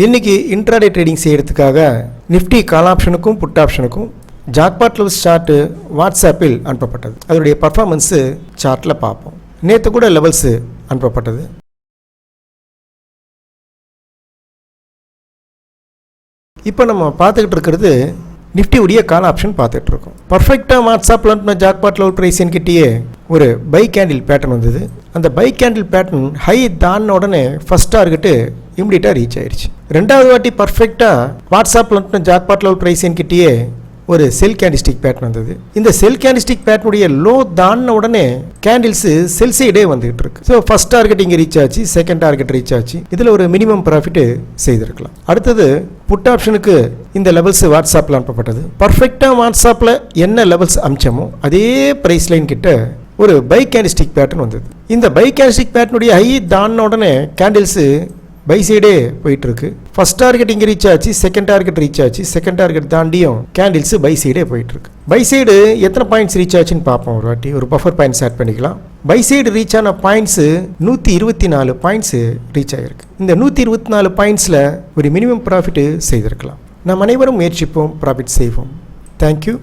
இன்னைக்கு intraday trading செய்யறதுக்காக Nifty கால் ஆப்ஷனுக்கும் put ஆப்ஷனுக்கும் jackpot levels chart வாட்ஸ்அப்பில் அனுப்பப்பட்டது. அதனுடைய பர்ஃபார்மன்ஸ் சார்ட்டில் பார்ப்போம். நேற்று கூட லெவல்ஸ் அனுப்பப்பட்டது. இப்போ நம்ம பார்த்துக்கிட்டு இருக்கிறது நிஃப்டியுடைய கால் ஆப்ஷன் பார்த்துட்டு இருக்கோம். பர்ஃபெக்டாக வாட்ஸ்அப்பில் அனுப்பின ஜாக்பாட் லெவல் ப்ரைஸ் என்கிட்டயே ஒரு பை கேண்டில் பேட்டர்ன் வந்தது. அந்த பை கேண்டில் பேட்டர்ன் ஹை தான உடனே ஃபர்ஸ்ட் டார்கெட்டு இமிடியேட்டாக ரீச் ஆயிடுச்சு. ரெண்டாவது வாட்டி பர்ஃபெக்டாக வாட்ஸ்அப்பில் அனுப்பின ஜாக்பாட் லெவல் ப்ரைஸ் என்கிட்டயே ஒரு செல் கேண்டிஸ்டிக் பேட்டர்ன் வந்தது. இந்த செல் கேண்டிஸ்டிக் பேட்டர்னுடைய லோ தான உடனே கேண்டில்ஸ் செல் சைடே வந்துகிட்டு இருக்கு. ஸோ ஃபர்ஸ்ட் டார்கெட் இங்கே ரீச் ஆச்சு, செகண்ட் டார்கெட் ரீச் ஆச்சு. இதில் ஒரு மினிமம் ப்ராஃபிட் செய்திருக்கலாம். அடுத்தது புட் ஆப்ஷனுக்கு இந்த லெவல்ஸ் வாட்ஸ்அப்பில் அனுப்பப்பட்டது. பர்ஃபெக்டாக வாட்ஸ்அப்பில் என்ன லெவல்ஸ் அமிச்சமோ அதே ப்ரைஸ் லைன் கிட்ட ஒரு பை கேண்டிஸ்டிக் பேட்டர்ன் வந்தது. இந்த பை கேண்டிஸ்டிக் பேட்டர்னுடைய ஹை தான உடனே கேண்டில்ஸ் பை சைடே போயிட்டு இருக்கு. ஃபர்ஸ்ட் டார்கெட் இங்கே ரீச் ஆச்சு, செகண்ட் டார்கெட் ரீச் ஆச்சு, செகண்ட் டார்கெட் தாண்டியும் கேண்டில்ஸ் பை சைடே போயிட்டு இருக்கு. பை சைடு எத்தனை பாயிண்ட்ஸ் ரீச் ஆச்சுன்னு பார்ப்போம். ஒரு வாட்டி ஒரு பஃபர் பாயிண்ட்ஸ் ஆட் பண்ணிக்கலாம். பை சைடு ரீச் ஆன பாயிண்ட்ஸ் 124 பாயிண்ட்ஸ் ரீச் ஆகிருக்கு. இந்த 124 பாயிண்ட்ஸில் ஒரு மினிமம் ப்ராஃபிட் செய்திருக்கலாம். நாம் அனைவரும் முயற்சிப்போம், ப்ராஃபிட் செய்வோம். தேங்க்யூ.